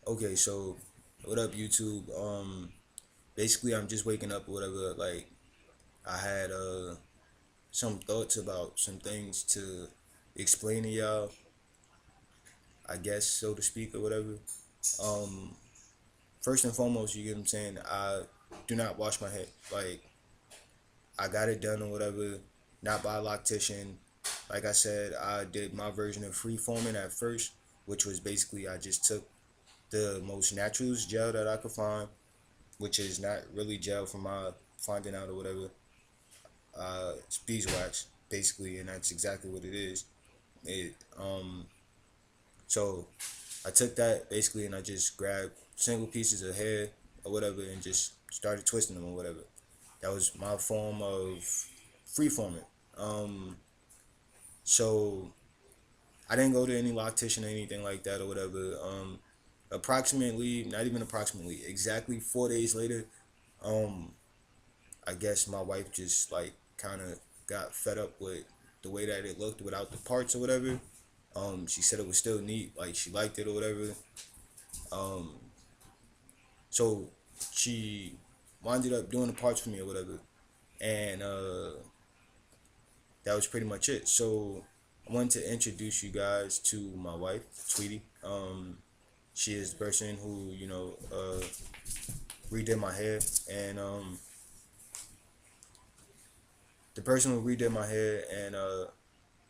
Okay, so what up, YouTube? Basically, I'm just waking up or whatever. Like, I had some thoughts about some things to explain to y'all, I guess, so to speak, or whatever. Um, First and foremost, you get what I'm saying. I do not wash my head. Like, I got it done or whatever, not by a loctician. Like I said, I did my version of free forming at first, which was basically I just took the most naturals gel that I could find, which is not really gel from my finding out or whatever. It's beeswax basically, and that's exactly what it is. It so I took that basically, and I just grabbed single pieces of hair or whatever, and just started twisting them or whatever. That was my form of freeforming. Um, so I didn't go to any loctician or anything like that or whatever. Approximately, not even approximately, exactly 4 days later, um, I guess my wife just like kind of got fed up with the way that it looked without the parts or whatever. She said it was still neat, like she liked it or whatever. Um, so she winded up doing the parts for me or whatever, and that was pretty much it. So I wanted to introduce you guys to my wife, Tweety. She is the person who redid my hair, and the person who redid my hair, and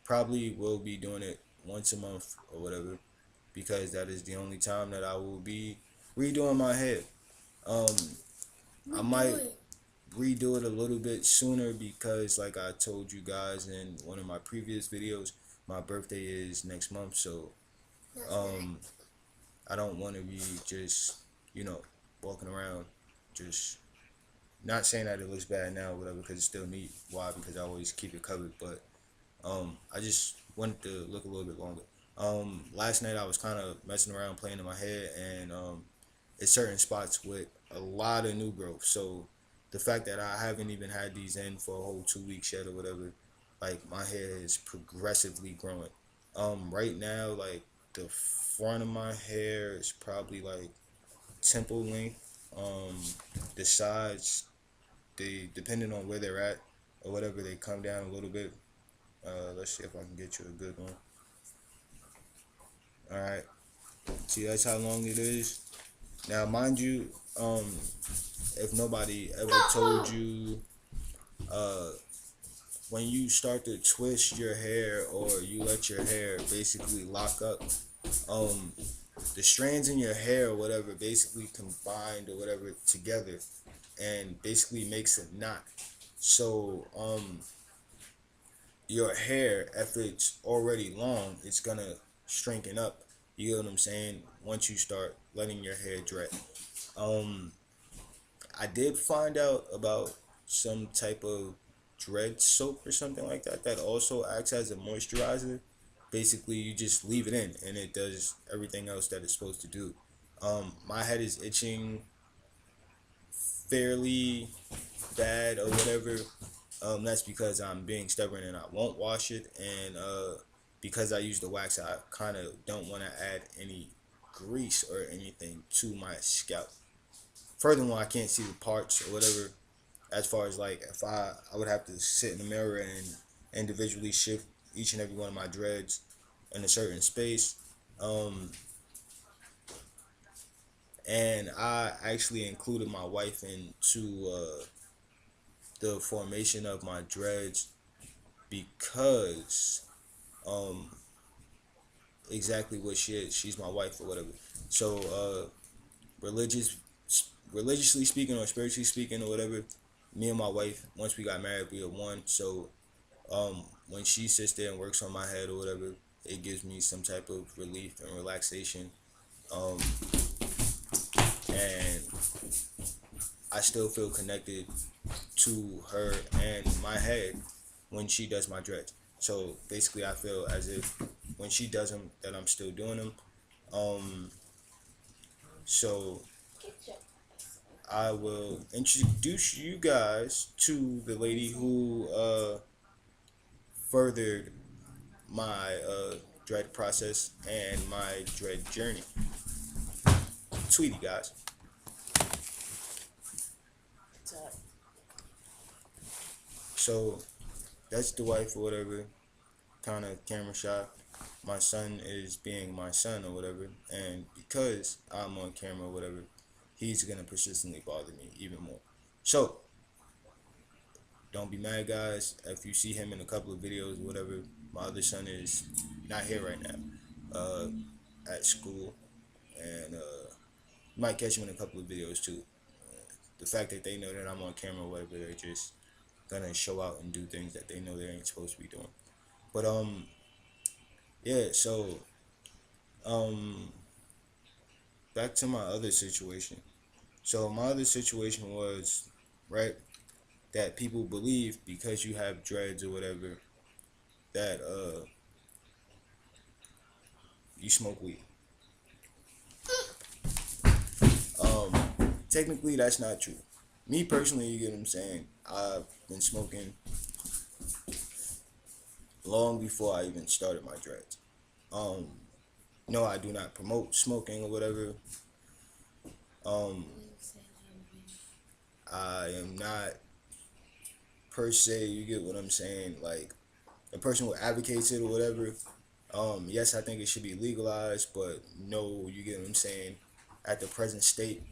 probably will be doing it once a month or whatever, because that is the only time that I will be redoing my hair. Um, I might redo it a little bit sooner because, like I told you guys in one of my previous videos, my birthday is next month, so um, I don't want to be just walking around just not saying that it looks bad now, or whatever, because it's still neat. Why? Because I always keep it covered, but I just wanted to look a little bit longer. Last night I was kind of messing around playing in my head, and it's certain spots with a lot of new growth. So the fact that I haven't even had these in for a whole 2 weeks yet or whatever, like my hair is progressively growing. Right now, like the front of my hair is probably like temple length. The sides, they depending on where they're at or whatever, they come down a little bit. Let's see if I can get you a good one. All right. See, that's how long it is. Now, mind you, if nobody ever told you, uh, when you start to twist your hair or you let your hair basically lock up, um, the strands in your hair or whatever basically combined or whatever together and basically makes a knot. So, your hair, if it's already long, it's gonna strengthen up. You know what I'm saying? Once you start letting your hair dread. Um, I did find out about some type of dread soap or something like that that also acts as a moisturizer. Basically, you just leave it in and it does everything else that it's supposed to do. My head is itching fairly bad or whatever. That's because I'm being stubborn and I won't wash it, and because I use the wax, I kind of don't want to add any grease or anything to my scalp. Furthermore, I can't see the parts or whatever. As far as like if I would have to sit in the mirror and individually shift each and every one of my dreads in a certain space. Um, and I actually included my wife into the formation of my dreads because um, exactly what she is. She's my wife or whatever. So religious, religiously speaking or spiritually speaking or whatever, me and my wife, once we got married, we are one. So when she sits there and works on my head or whatever, it gives me some type of relief and relaxation. Um, and I still feel connected to her and my head when she does my dreads. So basically, I feel as if when she does them, that I'm still doing them. Um, so I will introduce you guys to the lady who furthered my dread process and my dread journey. sweetie, guys. So that's the wife or whatever. Kind of camera shy. My son is being my son or whatever, and because I'm on camera or whatever, he's gonna persistently bother me even more. So don't be mad, guys. If you see him in a couple of videos or whatever, my other son is not here right now, at school, and you might catch him in a couple of videos too. The fact that they know that I'm on camera or whatever, they're just gonna show out and do things that they know they ain't supposed to be doing. But yeah. So um, back to my other situation. So my other situation was, right, that people believe because you have dreads or whatever that you smoke weed. Technically that's not true. Me personally, you get what I'm saying? I've been smoking long before I even started my dreads. Um, no, I do not promote smoking or whatever. Um, I am not per se, you get what I'm saying, like a person who advocates it or whatever. Yes, I think it should be legalized, but no, you get what I'm saying. At the present state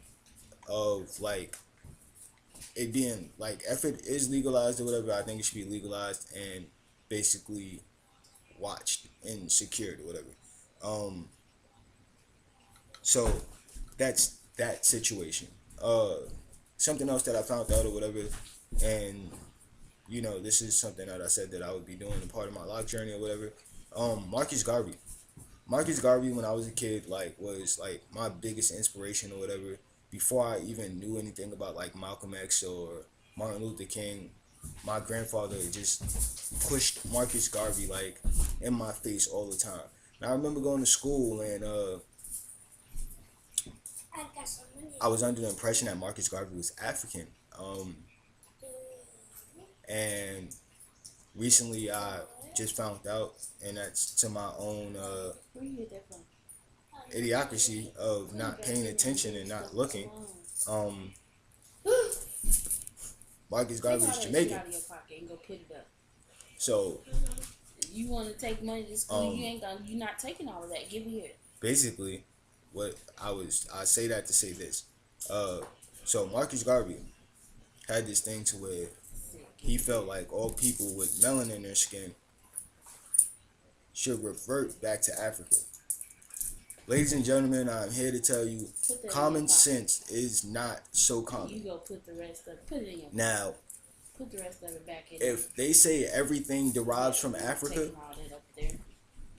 of like it being like, if it is legalized or whatever, I think it should be legalized and basically watched and secured or whatever. Um, so that's that situation. Something else that I found out or whatever, and this is something that I said that I would be doing a part of my lock journey or whatever. Marcus Garvey. Marcus Garvey, when I was a kid, like was like my biggest inspiration or whatever. Before I even knew anything about like Malcolm X or Martin Luther King, my grandfather just pushed Marcus Garvey like in my face all the time. And I remember going to school and I was under the impression that Marcus Garvey was African. And recently I just found out, and that's to my own idiocracy of not paying attention and not looking. Um, Marcus Garvey is Jamaican. So you want to take money to school, you're not taking all of that. Give me here. Basically, what I say that to say this. So Marcus Garvey had this thing to where he felt like all people with melanin in their skin should revert back to Africa. Ladies and gentlemen, I'm here to tell you, common sense is not so common. You go put the rest of it. Put it in your pocket. Now, put the rest of it back in. If they say everything derives from Africa,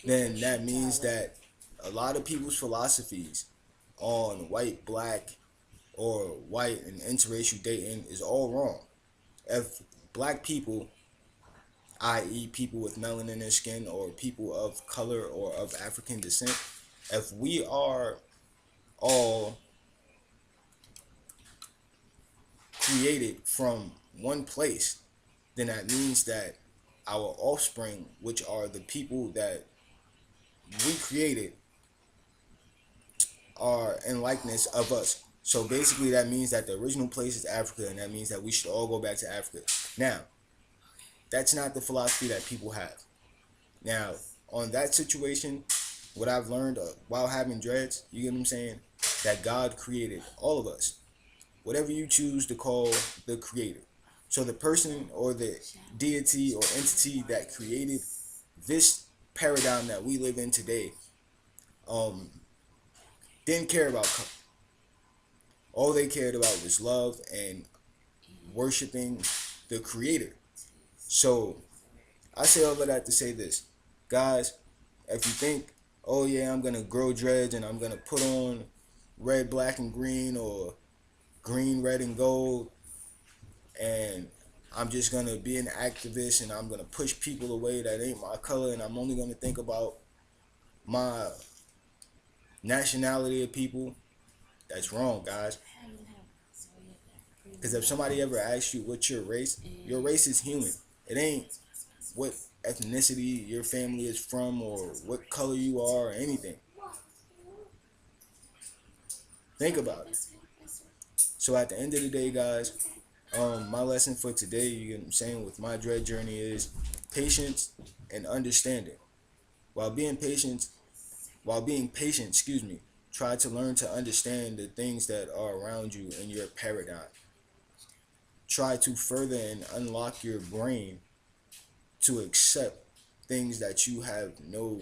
then that means that a lot of people's philosophies on white, black, or white and interracial dating is all wrong. If black people, i.e., people with melanin in their skin or people of color or of African descent, if we are all created from one place, then that means that our offspring, which are the people that we created, are in likeness of us. So basically that means that the original place is Africa, and that means that we should all go back to Africa. Now, that's not the philosophy that people have. Now, on that situation, what I've learned while having dreads, you get what I'm saying? That God created all of us. Whatever you choose to call the creator. So the person or the deity or entity that created this paradigm that we live in today didn't care about color. All they cared about was love and worshiping the creator. So I say all of that to say this. Guys, if you think, oh yeah, I'm going to grow dreads and I'm going to put on red, black, and green, or green, red, and gold, and I'm just going to be an activist and I'm going to push people away that ain't my color, and I'm only going to think about my nationality of people, that's wrong, guys. Because if somebody ever asks you what's your race is human. It ain't what ethnicity your family is from or what color you are or anything. Think about it. So at the end of the day, guys, my lesson for today, you know what I'm saying, with my dread journey is patience and understanding. While being patient, excuse me, try to learn to understand the things that are around you in your paradigm. Try to further and unlock your brain to accept things that you have no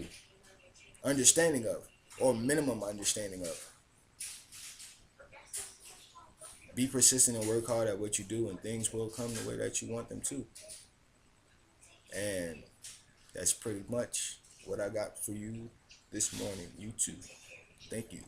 understanding of or minimum understanding of. Be persistent and work hard at what you do, and things will come the way that you want them to. And that's pretty much what I got for you this morning, YouTube. Thank you.